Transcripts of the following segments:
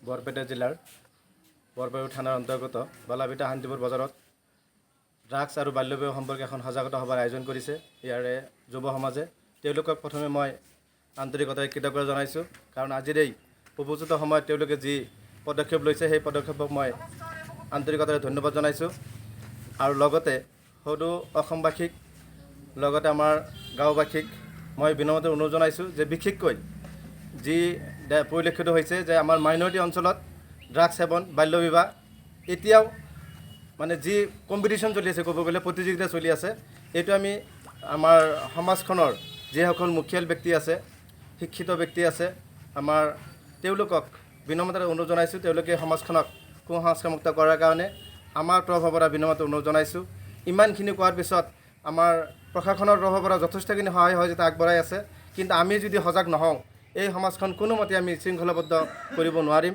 বৰপেটা জিলাৰ বৰপেটা থানাৰ অন্তৰ্গত বালাবিটা শান্তিপুৰ বজাৰত ড্ৰাগছ আৰু বাল্য বিবাহ সম্পৰ্কে এখন সজাগতা সভাৰ আয়োজন কৰিছে ইয়াৰে যুৱ সমাজে। তেওঁলোকক প্ৰথমে মই আন্তৰিকতাৰে কৃতজ্ঞতা জনাইছোঁ, কাৰণ আজিৰ এই উপযুক্ত সময়ত তেওঁলোকে যি পদক্ষেপ লৈছে সেই পদক্ষেপক মই আন্তৰিকতাৰে ধন্যবাদ জনাইছোঁ। আৰু লগতে সদৌ অসমবাসীক লগতে আমাৰ গাঁওবাসীক মই বিনম্ৰতাৰে অনুৰোধ জনাইছোঁ যে বিশেষকৈ যি পৰিলক্ষিত হৈছে যে আমাৰ মাইনৰিটি অঞ্চলত ড্ৰাগছ সেৱন, বাল্য বিবাহ এতিয়াও মানে যি কম্পিটিশ্যন চলি আছে, ক'ব গ'লে প্ৰতিযোগিতা চলি আছে, এইটো আমি আমাৰ সমাজখনৰ যিসকল মুখিয়াল ব্যক্তি আছে, শিক্ষিত ব্যক্তি আছে, আমাৰ তেওঁলোকক বিনম্ৰতাৰে অনুৰোধ জনাইছোঁ তেওঁলোকে সমাজখনক কুসংস্কাৰমুক্ত কৰাৰ কাৰণে আমাৰ তৰফৰ পৰা বিনম্ৰতাৰে অনুৰোধ জনাইছোঁ। ইমানখিনি কোৱাৰ পিছত আমাৰ প্ৰশাসনৰ তৰফৰ পৰা যথেষ্টখিনি সহায় সহযোগিতা আগবঢ়াই আছে, কিন্তু আমি যদি সজাগ নহওঁ এই সমাজখন কোনোমতে আমি শৃংখলাবদ্ধ কৰিব নোৱাৰিম।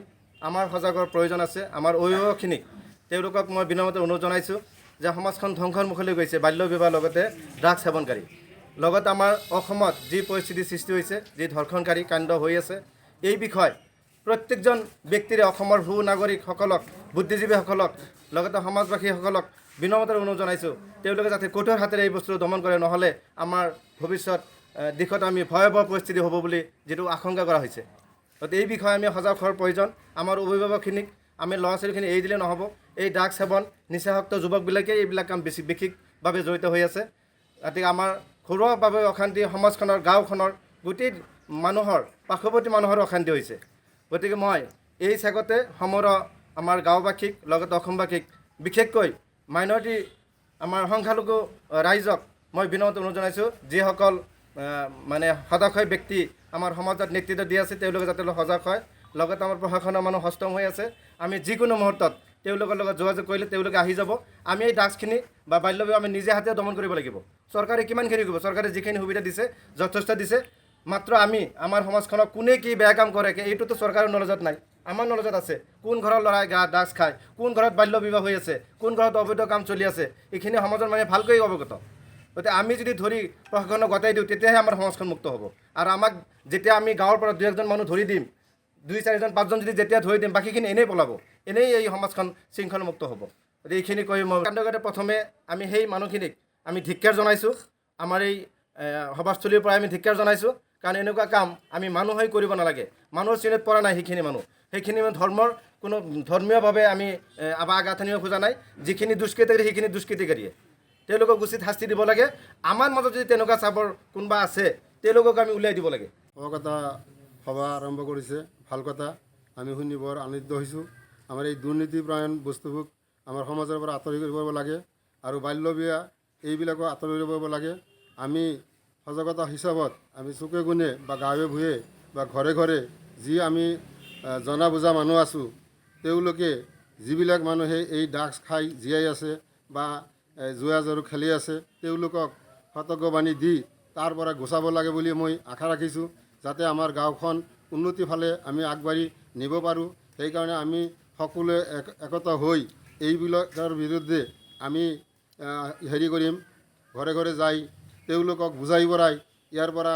আমাৰ সজাগৰ প্ৰয়োজন আছে। আমাৰ অভিভাৱকখিনিক তেওঁলোকক মই বিনম্ৰতাৰে অনুৰোধ জনাইছোঁ যে সমাজখন ধ্বংসৰ মুখলৈ গৈছে বাল্য বিবাহৰ লগতে ড্ৰাগছ সেৱনকাৰী। লগতে আমাৰ অসমত যি পৰিস্থিতিৰ সৃষ্টি হৈছে, যি ধৰ্ষণকাৰী কাণ্ড হৈ আছে, এই বিষয়ে প্ৰত্যেকজন ব্যক্তিৰে অসমৰ সু নাগৰিকসকলক, বুদ্ধিজীৱীসকলক, লগতে সমাজবাসীসকলক বিনম্ৰতাৰে অনুৰোধ জনাইছোঁ তেওঁলোকে যাতে কঠোৰ হাতেৰে এই বস্তুটো দমন কৰে, নহ'লে আমাৰ ভৱিষ্যত দিশত আমি ভয়াৱহ পৰিস্থিতি হ'ব বুলি যিটো আশংকা কৰা হৈছে। গতিকে এই বিষয়ে আমি সজাগ হোৱাৰ প্ৰয়োজন। আমাৰ অভিভাৱকখিনিক আমি ল'ৰা ছোৱালীখিনি এৰি দিলে নহ'ব। এই ড্ৰাগছ সেৱন, নিচাসক্ত যুৱকবিলাকে এইবিলাক কাম বিশেষভাৱে জড়িত হৈ আছে। গতিকে আমাৰ ঘৰুৱাভাৱে অশান্তি, সমাজখনৰ, গাঁওখনৰ গোটেই মানুহৰ, পাৰ্শ্বৱৰ্তী মানুহৰ অশান্তি হৈছে। গতিকে মই এই চেগতে সমগ্ৰ আমাৰ গাঁওবাসীক লগতে অসমবাসীক বিশেষকৈ মাইনৰিটি আমাৰ সংখ্যালঘু ৰাইজক মই বিনম্ৰতাৰে অনুৰোধ জনাইছোঁ যিসকল মানে সজাগ হৈ ব্যক্তি আমাৰ সমাজত নেতৃত্ব দি আছে তেওঁলোকে যাতে সজাগ হয়। লগতে আমাৰ প্ৰশাসনৰ মানুহ সষ্টম হৈ আছে। আমি যিকোনো মুহূৰ্তত তেওঁলোকৰ লগত যোগাযোগ কৰিলে তেওঁলোকে আহি যাব। আমি এই ড্ৰাগছখিনি বা বাল্য বিবাহ আমি নিজে হাতে দমন কৰিব লাগিব। চৰকাৰে কিমানখিনি কৰিব? চৰকাৰে যিখিনি সুবিধা দিছে যথেষ্ট দিছে। মাত্ৰ আমি আমাৰ সমাজখনক কোনে কি বেয়া কাম কৰে এইটোতো চৰকাৰৰ নলেজত নাই, আমাৰ নলেজত আছে। কোন ঘৰৰ ল'ৰাই ড্ৰাগছ খায়, কোন ঘৰত বাল্য বিবাহ হৈ আছে, কোন ঘৰত অবৈধ কাম চলি আছে, এইখিনি সমাজৰ মানুহে ভালকৈ অৱগত। গতিকে আমি যদি ধৰি প্ৰশাসনক গতাই দিওঁ তেতিয়াহে আমাৰ সমাজখন মুক্ত হ'ব। আৰু আমাক যেতিয়া আমি গাঁৱৰ পৰা 2-1জন মানুহ ধৰি দিম, 2-4জন 5জন যদি যেতিয়া ধৰি দিম, বাকীখিনি এনেই পলাব, এনেই এই সমাজখন শৃংখলমুক্ত হ'ব। গতিকে এইখিনি কৈ মই কাণ্ডগতে প্ৰথমে আমি সেই মানুহখিনিক আমি ধিক্কাৰ জনাইছোঁ। আমাৰ এই সভাস্থলীৰ পৰা আমি ধিক্কাৰ জনাইছোঁ, কাৰণ এনেকুৱা কাম আমি মানুহ হৈ কৰিব নালাগে। মানুহৰ চিনত পৰা নাই সেইখিনি মানুহ, সেইখিনি ধৰ্মৰ কোনো ধৰ্মীয়ভাৱে আমি আঘাত আনিব খোজা নাই। যিখিনি দুষ্কৃতিকাৰী সেইখিনি দুষ্কৃতিকাৰীয়ে, তেওঁলোকক উচিত শাস্তি দিব লাগে। আমাৰ মাজত যদি তেনেকুৱা চাবৰ কোনোবা আছে তেওঁলোকক আমি উলিয়াই দিব লাগে। সজাগতা সভা আৰম্ভ কৰিছে, ভাল কথা। আমি শুনি বৰ আনন্দিত হৈছোঁ। আমাৰ এই দুৰ্নীতিপৰায়ণ বস্তুবোৰ আমাৰ সমাজৰ পৰা আঁতৰি কৰিব লাগে আৰু বাল্য বিয়া এইবিলাকো আঁতৰি কৰিব লাগে। আমি সজাগতা হিচাপত আমি চুকে কোণে বা গাঁৱে ভূঞে বা ঘৰে ঘৰে যি আমি জনা বুজা মানুহ আছোঁ, তেওঁলোকে যিবিলাক মানুহে এই ড্ৰাগছ খাই জীয়াই আছে বা জুৱা জৰু খেলি আছে তেওঁলোকক সতৰ্কবাণী দি তাৰ পৰা গুচাব লাগে বুলি মই আশা ৰাখিছোঁ, যাতে আমাৰ গাঁওখন উন্নতিৰ ফালে আমি আগবাঢ়ি নিব পাৰোঁ। সেইকাৰণে আমি সকলোৱে একত হৈ এইবিলাকৰ বিৰুদ্ধে আমি হেৰি কৰিম, ঘৰে ঘৰে যাই তেওঁলোকক বুজাই বঢ়াই ইয়াৰ পৰা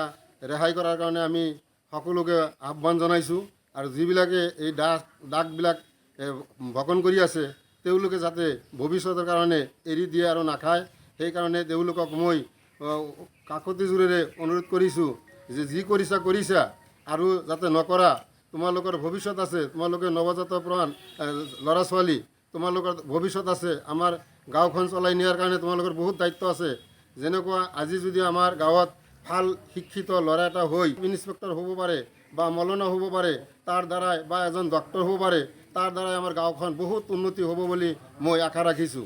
ৰেহাই কৰাৰ কাৰণে আমি সকলোকে আহ্বান জনাইছোঁ। আৰু যিবিলাকে এই ড্ৰাগছবিলাক ভক্ষণ কৰি আছে তেওঁলোকে যাতে ভৱিষ্যতৰ কাৰণে এৰি দিয়ে আৰু নাখায়, সেইকাৰণে তেওঁলোকক মই কাকতি জোৰেৰে অনুৰোধ কৰিছোঁ যে যি কৰিছা আৰু যাতে নকৰা। তোমালোকৰ ভৱিষ্যত আছে, তোমালোকে নৱজাতপ্ৰাণ ল'ৰা ছোৱালী, তোমালোকৰ ভৱিষ্যত আছে। আমাৰ গাঁওখন চলাই নিয়াৰ কাৰণে তোমালোকৰ বহুত দায়িত্ব আছে। যেনেকুৱা আজি যদি আমাৰ গাঁৱত ভাল শিক্ষিত ল'ৰা এটা হৈ ইনস্পেক্টৰ হ'ব পাৰে বা মৌলানা হ'ব পাৰে, তাৰ দ্বাৰাই বা এজন ডক্টৰ হ'ব পাৰে, তাৰ দ্বাৰাই আমাৰ গাঁওখন বহুত উন্নতি হ'ব বুলি মই আশা ৰাখিছোঁ।